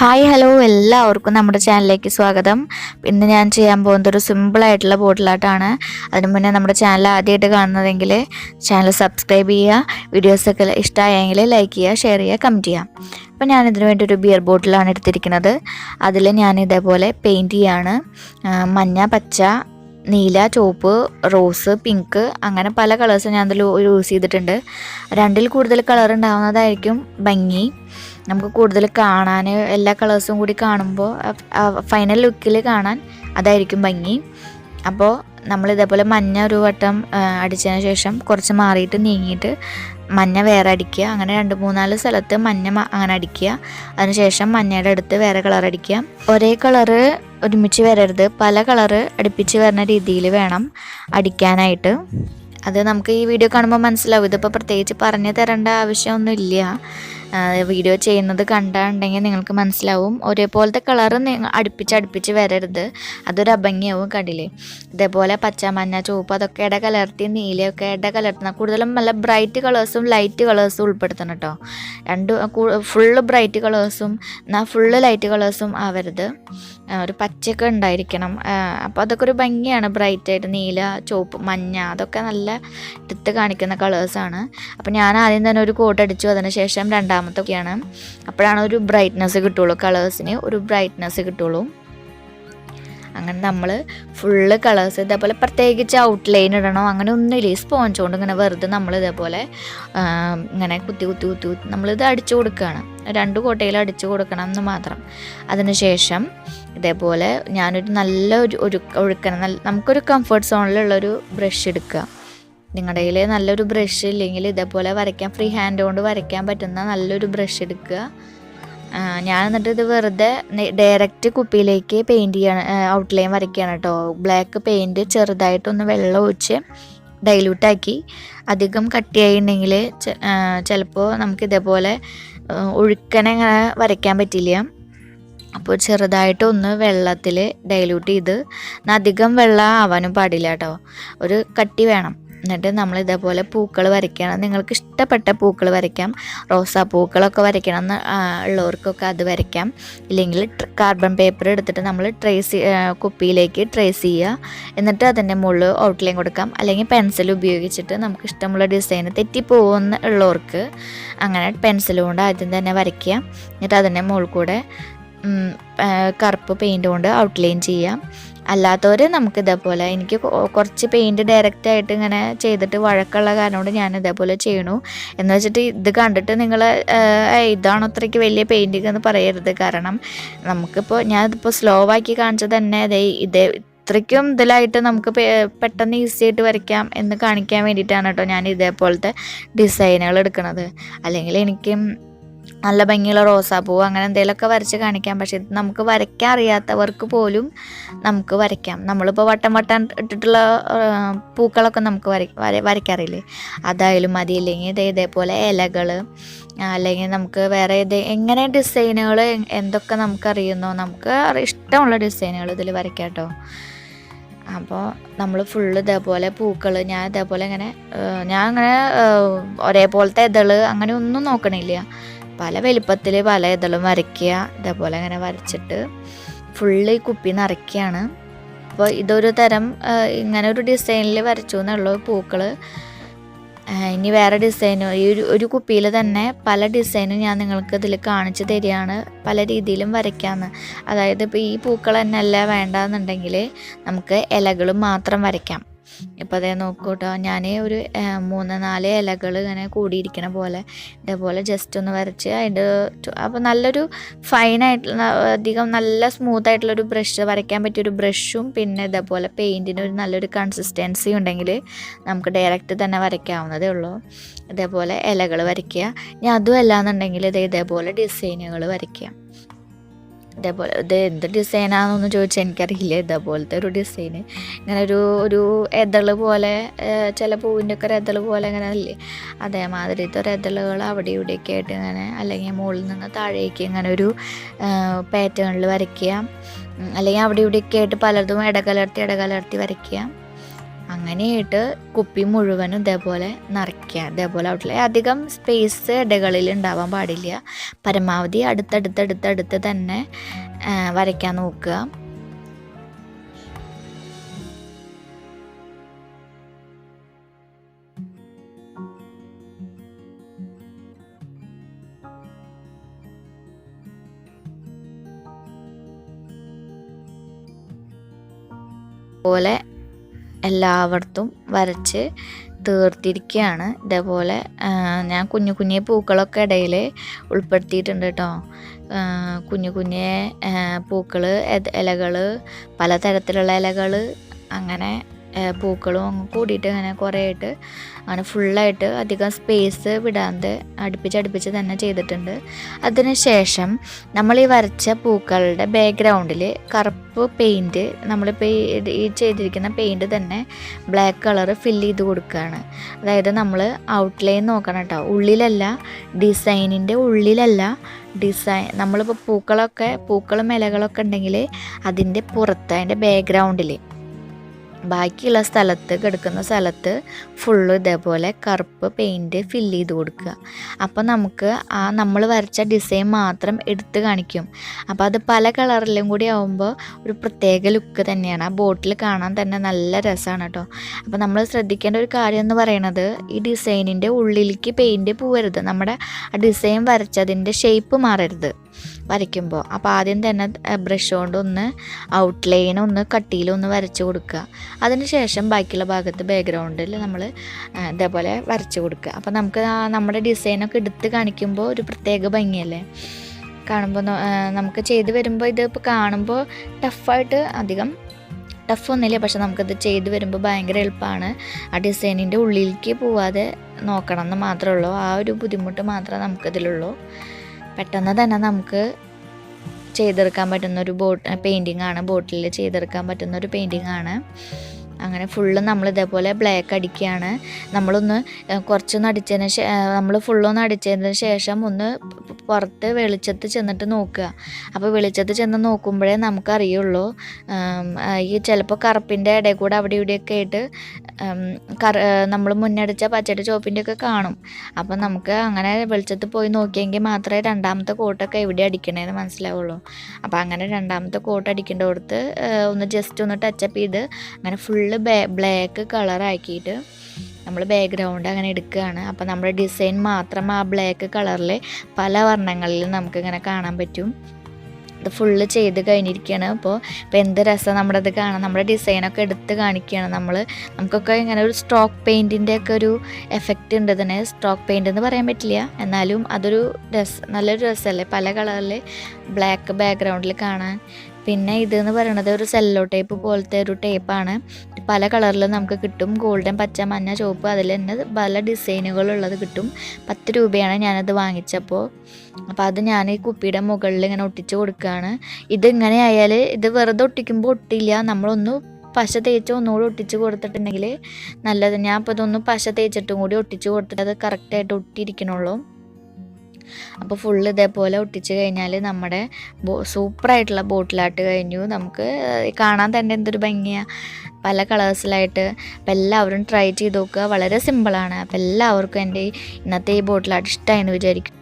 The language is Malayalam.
ഹായ് ഹലോ എല്ലാവർക്കും നമ്മുടെ ചാനലിലേക്ക് സ്വാഗതം. ഇന്ന് ഞാൻ ചെയ്യാൻ പോകുന്നത് ഒരു സിമ്പിളായിട്ടുള്ള ബോട്ടിലായിട്ടാണ്. അതിന് മുന്നേ നമ്മുടെ ചാനൽ ആദ്യമായിട്ട് കാണുന്നതെങ്കിൽ ചാനൽ സബ്സ്ക്രൈബ് ചെയ്യുക, വീഡിയോസൊക്കെ ഇഷ്ടമായെങ്കിൽ ലൈക്ക് ചെയ്യുക, ഷെയർ ചെയ്യുക, കമൻറ്റ് ചെയ്യുക. അപ്പോൾ ഞാനിതിനു വേണ്ടി ഒരു ബിയർ ബോട്ടിലാണ് എടുത്തിരിക്കുന്നത്. അതിൽ ഞാൻ ഇതേപോലെ പെയിൻറ്റ് ചെയ്യാണ്. മഞ്ഞ, പച്ച, നീല, ചുവപ്പ്, റോസ്, പിങ്ക് അങ്ങനെ പല കളേഴ്സ് ഞാൻ അതിൽ യൂസ് ചെയ്തിട്ടുണ്ട്. രണ്ടിൽ കൂടുതൽ കളർ ഉണ്ടാകുന്നതായിരിക്കും ഭംഗി. നമുക്ക് കൂടുതൽ കാണാൻ എല്ലാ കളേഴ്സും കൂടി കാണുമ്പോൾ ഫൈനൽ ലുക്കിൽ കാണാൻ അതായിരിക്കും ഭംഗി. അപ്പോൾ നമ്മൾ ഇതേപോലെ മഞ്ഞ ഒരു വട്ടം അടിച്ചതിന് ശേഷം കുറച്ച് മാറിയിട്ട് നീങ്ങിയിട്ട് മഞ്ഞ വേറെ അടിക്കുക. അങ്ങനെ 2-3-4 സ്ഥലത്ത് മഞ്ഞ അങ്ങനെ അടിക്കുക. അതിനുശേഷം മഞ്ഞയുടെ അടുത്ത് വേറെ കളർ അടിക്കുക. ഒരേ കളറ് ഒരുമിച്ച് വരരുത്, പല കളറ് അടുപ്പിച്ച് വരുന്ന രീതിയിൽ വേണം അടിക്കാനായിട്ട്. അത് നമുക്ക് ഈ വീഡിയോ കാണുമ്പോൾ മനസ്സിലാവും. ഇതിപ്പോൾ പ്രത്യേകിച്ച് പറഞ്ഞു തരേണ്ട ആവശ്യമൊന്നുമില്ല. വീഡിയോ ചെയ്യുന്നത് കണ്ടിട്ടുണ്ടെങ്കിൽ നിങ്ങൾക്ക് മനസ്സിലാവും. ഒരേപോലത്തെ കളറ് അടുപ്പിച്ച് വരരുത്, അതൊരു അഭംഗിയാവും. കണ്ടില്ലേ, ഇതേപോലെ പച്ച, മഞ്ഞ, ചുവപ്പ് അതൊക്കെ ഇടകലർത്തി, നീലയൊക്കെ ഇടകലർത്തുന്ന കൂടുതലും നല്ല ബ്രൈറ്റ് കളേഴ്സും ലൈറ്റ് കളേഴ്സും ഉൾപ്പെടുത്തണം കേട്ടോ. ഫുള്ള് ബ്രൈറ്റ് കളേഴ്സും എന്നാൽ ഫുള്ള് ലൈറ്റ് കളേഴ്സും ആവരുത്, ഒരു പച്ചയൊക്കെ ഉണ്ടായിരിക്കണം. അപ്പോൾ അതൊക്കെ ഒരു ഭംഗിയാണ്. ബ്രൈറ്റായിട്ട് നീല, ചുവപ്പ്, മഞ്ഞ അതൊക്കെ നല്ല എടുത്ത് കാണിക്കുന്ന കളേഴ്സാണ്. അപ്പോൾ ഞാൻ ആദ്യം തന്നെ ഒരു കോട്ട് അടിച്ചു. അതിന് ശേഷം രണ്ടാമത്തൊക്കെയാണ്. അപ്പോഴാണ് ഒരു ബ്രൈറ്റ്നെസ് കിട്ടുള്ളൂ, കളേഴ്സിന് ഒരു ബ്രൈറ്റ്നെസ് കിട്ടുള്ളൂ. അങ്ങനെ നമ്മൾ ഫുള്ള് കളേഴ്സ് ഇതേപോലെ പ്രത്യേകിച്ച് ഔട്ട്ലൈൻ ഇടണോ അങ്ങനെ ഒന്നുമില്ല. ഈ സ്പോഞ്ച് കൊണ്ട് ഇങ്ങനെ വെറുതെ നമ്മൾ ഇതേപോലെ ഇങ്ങനെ കുത്തി നമ്മളിത് അടിച്ചു കൊടുക്കുകയാണ്. 2 കോട്ടയിൽ അടിച്ചു കൊടുക്കണം എന്ന് മാത്രം. അതിനുശേഷം ഇതേപോലെ ഞാനൊരു നല്ല ഒഴുക്കണം, നമുക്കൊരു കംഫർട്ട് സോണിലുള്ളൊരു ബ്രഷ് എടുക്കുക. നിങ്ങളുടെ കയ്യിൽ നല്ലൊരു ബ്രഷ് ഇല്ലെങ്കിൽ ഇതേപോലെ വരയ്ക്കാൻ ഫ്രീ ഹാൻഡ് കൊണ്ട് വരയ്ക്കാൻ പറ്റുന്ന നല്ലൊരു ബ്രഷ് എടുക്കുക. ഞാൻ എന്നിട്ട് ഇത് വെറുതെ ഡയറക്റ്റ് കുപ്പിയിലേക്ക് പെയിൻറ്റ് ചെയ്യാണ്, ഔട്ട്ലൈൻ വരയ്ക്കുകയാണ് കേട്ടോ. ബ്ലാക്ക് പെയിൻറ്റ് ചെറുതായിട്ടൊന്ന് വെള്ളം ഒഴിച്ച് ഡൈല്യൂട്ടാക്കി. അധികം കട്ടിയായിട്ടുണ്ടെങ്കിൽ ചിലപ്പോൾ നമുക്ക് ഇതേപോലെ ഒഴുക്കനെ ഇങ്ങനെ വരയ്ക്കാൻ പറ്റില്ല. അപ്പോൾ ചെറുതായിട്ടൊന്ന് വെള്ളത്തിൽ ഡൈല്യൂട്ട് ചെയ്ത്, അധികം വെള്ളം ആവാനും പാടില്ല കേട്ടോ, ഒരു കട്ടി വേണം. എന്നിട്ട് നമ്മൾ ഇതേപോലെ പൂക്കൾ വരയ്ക്കണം. നിങ്ങൾക്ക് ഇഷ്ടപ്പെട്ട പൂക്കൾ വരയ്ക്കാം. റോസാപ്പൂക്കളൊക്കെ വരയ്ക്കണം എന്ന് ഉള്ളവർക്കൊക്കെ അത് വരയ്ക്കാം. ഇല്ലെങ്കിൽ കാർബൺ പേപ്പർ എടുത്തിട്ട് നമ്മൾ കുപ്പിയിലേക്ക് ട്രേസ് ചെയ്യുക. എന്നിട്ട് അതിൻ്റെ മുകളിൽ ഔട്ട്ലൈൻ കൊടുക്കാം. അല്ലെങ്കിൽ പെൻസിൽ ഉപയോഗിച്ചിട്ട് നമുക്ക് ഇഷ്ടമുള്ള ഡിസൈൻ തെറ്റിപ്പോകുന്ന ഉള്ളവർക്ക് അങ്ങനെ പെൻസിൽ കൊണ്ട് ആദ്യം തന്നെ വരയ്ക്കുക. എന്നിട്ട് അതിൻ്റെ മുകളിൽ കൂടെ കറുപ്പ് പെയിൻറ്റ് കൊണ്ട് ഔട്ട്ലൈൻ ചെയ്യാം. അല്ലാത്തവർ നമുക്ക് ഇതേപോലെ, എനിക്ക് കുറച്ച് പെയിൻറ്റ് ഡയറക്റ്റായിട്ട് ഇങ്ങനെ ചെയ്തിട്ട് വഴക്കുള്ള കാരണം കൊണ്ട് ഞാൻ ഇതേപോലെ ചെയ്യണു. എന്ന് വെച്ചിട്ട് ഇത് കണ്ടിട്ട് നിങ്ങൾ ഇതാണ് അത്രയ്ക്ക് വലിയ പെയിൻറ്റിങ് എന്ന് പറയരുത്. കാരണം നമുക്കിപ്പോൾ ഞാനിതിപ്പോൾ സ്ലോ ആക്കി കാണിച്ചത് തന്നെ ഇത്രയ്ക്കും ഇതിലായിട്ട് നമുക്ക് പെട്ടെന്ന് ഈസി ആയിട്ട് വരയ്ക്കാം എന്ന് കാണിക്കാൻ വേണ്ടിയിട്ടാണ് കേട്ടോ ഞാൻ ഇതേപോലത്തെ ഡിസൈനുകൾ എടുക്കുന്നത്. അല്ലെങ്കിൽ എനിക്ക് നല്ല ഭംഗിയുള്ള റോസാപ്പൂ അങ്ങനെ എന്തെങ്കിലുമൊക്കെ വരച്ച് കാണിക്കാം. പക്ഷേ ഇത് നമുക്ക് വരയ്ക്കാൻ അറിയാത്തവർക്ക് പോലും നമുക്ക് വരയ്ക്കാം. നമ്മളിപ്പോൾ വട്ടം ഇട്ടിട്ടുള്ള പൂക്കളൊക്കെ നമുക്ക് വരയ്ക്കാറില്ലേ, അതായാലും മതി. ഇല്ലെങ്കിൽ ഇതേപോലെ ഇലകൾ, അല്ലെങ്കിൽ നമുക്ക് വേറെ എങ്ങനെ ഡിസൈനുകൾ എന്തൊക്കെ നമുക്കറിയുന്നോ നമുക്ക് ഇഷ്ടമുള്ള ഡിസൈനുകൾ ഇതിൽ വരയ്ക്കാം കേട്ടോ. അപ്പോൾ നമ്മൾ ഫുള്ള് ഇതേപോലെ പൂക്കൾ ഞാൻ ഇതേപോലെ ഞാൻ അങ്ങനെ ഒരേപോലത്തെ ഇതള് അങ്ങനെ ഒന്നും നോക്കണില്ല. പല വലിപ്പത്തിൽ പല ഇതളും വരയ്ക്കുക. ഇതേപോലെ അങ്ങനെ വരച്ചിട്ട് ഫുള്ള് ഈ കുപ്പി നിറയ്ക്കുകയാണ്. അപ്പോൾ ഇതൊരു തരം ഇങ്ങനെ ഒരു ഡിസൈനിൽ വരച്ചു എന്നുള്ളൂ പൂക്കൾ. ഇനി വേറെ ഡിസൈനും ഒരു കുപ്പിയിൽ തന്നെ പല ഡിസൈനും ഞാൻ നിങ്ങൾക്ക് ഇതിൽ കാണിച്ചു തരികയാണ്. പല രീതിയിലും വരയ്ക്കാമെന്ന്. അതായത് ഇപ്പോൾ ഈ പൂക്കൾ തന്നെ അല്ല വേണ്ടെന്നുണ്ടെങ്കിൽ നമുക്ക് ഇലകൾ മാത്രം വരയ്ക്കാം. ഇപ്പോൾ അതേ നോക്കൂ കേട്ടോ, ഞാൻ ഒരു 3-4 ഇലകൾ ഇങ്ങനെ കൂടിയിരിക്കണ പോലെ ഇതേപോലെ ജസ്റ്റ് ഒന്ന് വരച്ച് അതിൻ്റെ അപ്പോൾ നല്ലൊരു ഫൈനായിട്ടുള്ള അധികം നല്ല സ്മൂത്തായിട്ടുള്ളൊരു ബ്രഷ്, വരയ്ക്കാൻ പറ്റിയൊരു ബ്രഷും പിന്നെ ഇതേപോലെ പെയിൻറ്റിന് ഒരു നല്ലൊരു കൺസിസ്റ്റൻസി ഉണ്ടെങ്കിൽ നമുക്ക് ഡയറക്റ്റ് തന്നെ വരയ്ക്കാവുന്നതേ ഉള്ളൂ. ഇതേപോലെ ഇലകൾ വരയ്ക്കുക. ഇനി അതും അല്ലാന്നുണ്ടെങ്കിൽ ഇതേപോലെ ഡിസൈനുകൾ വരയ്ക്കുക. ഇതേപോലെ ഇത് എന്ത് ഡിസൈനാണെന്നൊന്നും ചോദിച്ചാൽ എനിക്കറിയില്ല. ഇതേപോലത്തെ ഒരു ഡിസൈന് ഇങ്ങനെ ഒരു എതള് പോലെ, ചില പൂവിൻ്റെ ഒക്കെ ഒരു എതള് പോലെ ഇങ്ങനെ അല്ലേ, അതേമാതിരിത്തെ ഒരു എതളുകൾ അവിടെ ഇവിടെയൊക്കെ ആയിട്ട് ഇങ്ങനെ, അല്ലെങ്കിൽ മുകളിൽ നിന്ന് താഴേക്ക് ഇങ്ങനെ ഒരു പാറ്റേണിൽ വരയ്ക്കുക. അല്ലെങ്കിൽ അവിടെ ഇവിടെയൊക്കെ ആയിട്ട് പലതും ഇടകലർത്തി വരയ്ക്കുക. അങ്ങനെയായിട്ട് കുപ്പി മുഴുവനും ഇതേപോലെ നിറയ്ക്കുക. ഇതേപോലെ ഔട്ട്ലൈൻ അധികം സ്പേസ് ഇടകളിൽ ഉണ്ടാവാൻ പാടില്ല. പരമാവധി അടുത്തടുത്ത് തന്നെ വരയ്ക്കാൻ നോക്കുക. പോലെ എല്ലായിടത്തും വരച്ച് തീർത്തിരിക്കുകയാണ്. ഇതേപോലെ ഞാൻ കുഞ്ഞു പൂക്കളൊക്കെ ഇടയിൽ ഉൾപ്പെടുത്തിയിട്ടുണ്ട് കേട്ടോ. കുഞ്ഞു പൂക്കൾ, ഇലകൾ, പലതരത്തിലുള്ള ഇലകൾ, അങ്ങനെ പൂക്കളും കൂടിയിട്ട് അങ്ങനെ കുറേ ആയിട്ട് അങ്ങനെ ഫുള്ളായിട്ട് അധികം സ്പേസ് വിടാതെ അടുപ്പിച്ച് തന്നെ ചെയ്തിട്ടുണ്ട്. അതിനുശേഷം നമ്മൾ ഈ വരച്ച പൂക്കളുടെ ബാക്ക്ഗ്രൗണ്ടിൽ കറുപ്പ് പെയിൻറ്റ്, നമ്മളിപ്പോൾ ഈ ചെയ്തിരിക്കുന്ന പെയിൻറ്റ് തന്നെ ബ്ലാക്ക് കളർ ഫില്ല് ചെയ്ത് കൊടുക്കുകയാണ്. അതായത് നമ്മൾ ഔട്ട്ലൈൻ നോക്കണം കേട്ടോ, ഉള്ളിലല്ല, ഡിസൈനിൻ്റെ ഉള്ളിലല്ല, നമ്മളിപ്പോൾ പൂക്കളും ഇലകളൊക്കെ ഉണ്ടെങ്കിൽ അതിൻ്റെ പുറത്ത്, അതിൻ്റെ ബാക്ക്ഗ്രൗണ്ടിൽ, ബാക്കിയുള്ള കിടക്കുന്ന സ്ഥലത്ത് ഫുള്ള് ഇതേപോലെ കറുപ്പ് പെയിൻറ്റ് ഫില്ല് ചെയ്ത് കൊടുക്കുക. അപ്പോൾ നമുക്ക് നമ്മൾ വരച്ച ഡിസൈൻ മാത്രം എടുത്ത് കാണിക്കും. അപ്പോൾ അത് പല കളറിലും കൂടി ആകുമ്പോൾ ഒരു പ്രത്യേക ലുക്ക് തന്നെയാണ്. ആ ബോട്ടിൽ കാണാൻ തന്നെ നല്ല രസമാണ് കേട്ടോ. അപ്പോൾ നമ്മൾ ശ്രദ്ധിക്കേണ്ട ഒരു കാര്യം എന്ന് പറയുന്നത്, ഈ ഡിസൈനിൻ്റെ ഉള്ളിലേക്ക് പെയിൻറ്റ് പോവരുത്. നമ്മുടെ ആ ഡിസൈൻ വരച്ചതിൻ്റെ ഷേപ്പ് മാറരുത് വരയ്ക്കുമ്പോൾ. അപ്പോൾ ആദ്യം തന്നെ ബ്രഷ് കൊണ്ട് ഒന്ന് ഔട്ട്ലൈൻ ഒന്ന് കട്ടിയിലൊന്ന് വരച്ച് കൊടുക്കുക. അതിനുശേഷം ബാക്കിയുള്ള ഭാഗത്ത് ബാക്ക്ഗ്രൗണ്ടിൽ നമ്മൾ ഇതേപോലെ വരച്ച് കൊടുക്കുക. അപ്പോൾ നമുക്ക് നമ്മുടെ ഡിസൈനൊക്കെ എടുത്ത് കാണിക്കുമ്പോൾ ഒരു പ്രത്യേക ഭംഗിയല്ലേ കാണുമ്പോൾ. നമുക്ക് ചെയ്ത് വരുമ്പോൾ ഇതിപ്പോൾ കാണുമ്പോൾ ടഫായിട്ട് അധികം ടഫൊന്നുമില്ല, പക്ഷെ നമുക്കത് ചെയ്ത് വരുമ്പോൾ ഭയങ്കര എളുപ്പമാണ്. ആ ഡിസൈനിൻ്റെ ഉള്ളിലേക്ക് പോവാതെ നോക്കണം എന്ന് മാത്രമേ ഉള്ളൂ. ആ ഒരു ബുദ്ധിമുട്ട് മാത്രമേ നമുക്കതിലുള്ളൂ. പെട്ടെന്ന് തന്നെ നമുക്ക് ചെയ്തെടുക്കാൻ പറ്റുന്നൊരു പെയിൻറ്റിങ് ആണ്, ബോട്ടിൽ ചെയ്തെടുക്കാൻ പറ്റുന്നൊരു പെയിൻറ്റിങ് ആണ്. അങ്ങനെ ഫുള്ള് നമ്മൾ ഇതേപോലെ ബ്ലാക്ക് അടിക്കുകയാണ്. നമ്മളൊന്ന് കുറച്ചൊന്ന് അടിച്ചതിന് നമ്മൾ ഫുള്ളൊന്ന് അടിച്ചതിന് ശേഷം ഒന്ന് പുറത്ത് വെളിച്ചത്ത് ചെന്നിട്ട് നോക്കുക. അപ്പോൾ വെളിച്ചത്ത് ചെന്ന് നോക്കുമ്പോഴേ നമുക്കറിയുള്ളൂ. ഈ ചിലപ്പോൾ കറുപ്പിൻ്റെ ഇടയിൽ കൂടെ അവിടെ ഇവിടെയൊക്കെ ആയിട്ട് നമ്മൾ മുന്നടിച്ച പച്ചടി ചോപ്പിൻ്റെയൊക്കെ കാണും. അപ്പം നമുക്ക് അങ്ങനെ വെളിച്ചത്ത് പോയി നോക്കിയെങ്കിൽ മാത്രമേ രണ്ടാമത്തെ കോട്ടൊക്കെ എവിടെ അടിക്കണേന്ന് മനസ്സിലാവുള്ളൂ. അപ്പോൾ അങ്ങനെ രണ്ടാമത്തെ കോട്ട് അടിക്കേണ്ടടുത്ത് ഒന്ന് ജസ്റ്റ് ഒന്ന് ടച്ചപ്പ് ചെയ്ത് അങ്ങനെ ഫുള്ള് ബ്ലാക്ക് കളറാക്കിയിട്ട് നമ്മൾ ബാക്ക്ഗ്രൗണ്ട് അങ്ങനെ എടുക്കുകയാണ്. അപ്പോൾ നമ്മുടെ ഡിസൈൻ മാത്രം ആ ബ്ലാക്ക് കളറിൽ പല വർണ്ണങ്ങളിൽ നമുക്കിങ്ങനെ കാണാൻ പറ്റും. ഇത് ഫുള്ള് ചെയ്ത് കഴിഞ്ഞിരിക്കുകയാണ്. ഇപ്പോൾ എന്ത് രസം നമ്മുടെ ഇത് കാണാം. നമ്മുടെ ഡിസൈനൊക്കെ എടുത്ത് കാണിക്കുകയാണ്. നമുക്കൊക്കെ ഇങ്ങനെ ഒരു സ്ട്രോക്ക് പെയിൻറ്റിൻ്റെ ഒക്കെ ഒരു എഫക്റ്റ് ഉണ്ട് ഇതിന്. സ്ട്രോക്ക് പെയിൻ്റ് എന്ന് പറയാൻ പറ്റില്ല, എന്നാലും അതൊരു നല്ലൊരു രസമല്ലേ പല കളറിൽ ബ്ലാക്ക് ബാക്ക്ഗ്രൗണ്ടിൽ കാണാൻ. പിന്നെ ഇതെന്ന് പറയുന്നത് ഒരു സെല്ലോ ടേപ്പ് പോലത്തെ ഒരു ടേപ്പാണ്. പല കളറിൽ നമുക്ക് കിട്ടും. ഗോൾഡൻ, പച്ച, മഞ്ഞ, ചുവപ്പ്, അതിൽ തന്നെ പല ഡിസൈനുകളുള്ളത് കിട്ടും. 10 രൂപയാണ് ഞാനത് വാങ്ങിച്ചപ്പോൾ. അപ്പോൾ അത് ഞാൻ ഈ കുപ്പിയുടെ മുകളിൽ ഇങ്ങനെ ഒട്ടിച്ച് കൊടുക്കുകയാണ്. ഇതിങ്ങനെ ആയാൽ ഇത് വെറുതെ ഒട്ടിക്കുമ്പോൾ ഒട്ടില്ല. നമ്മളൊന്ന് പശ തേച്ച് ഒന്നുകൂടി ഒട്ടിച്ച് കൊടുത്തിട്ടുണ്ടെങ്കിൽ നല്ലത്. ഞാൻ അപ്പോൾ ഇതൊന്ന് പശ തേച്ചിട്ടും കൂടി ഒട്ടിച്ച് കൊടുത്തിട്ട് അത് കറക്റ്റായിട്ട് ഒട്ടിയിരിക്കണുള്ളൂ. അപ്പോൾ ഫുള്ള് ഇതേപോലെ ഒട്ടിച്ച് കഴിഞ്ഞാൽ നമ്മുടെ സൂപ്പറായിട്ടുള്ള ബോട്ടിലാട്ട് കഴിഞ്ഞു. നമുക്ക് കാണാൻ തന്നെ എന്തൊരു ഭംഗിയാണ്, പല കളേഴ്സിലായിട്ട്. അപ്പോൾ എല്ലാവരും ട്രൈ ചെയ്ത് നോക്കുക. വളരെ സിമ്പിളാണ്. അപ്പോൾ എല്ലാവർക്കും എൻ്റെ ഇന്നത്തെ ഈ ബോട്ടിലാട്ട് ഇഷ്ടമായെന്ന് വിചാരിക്കും.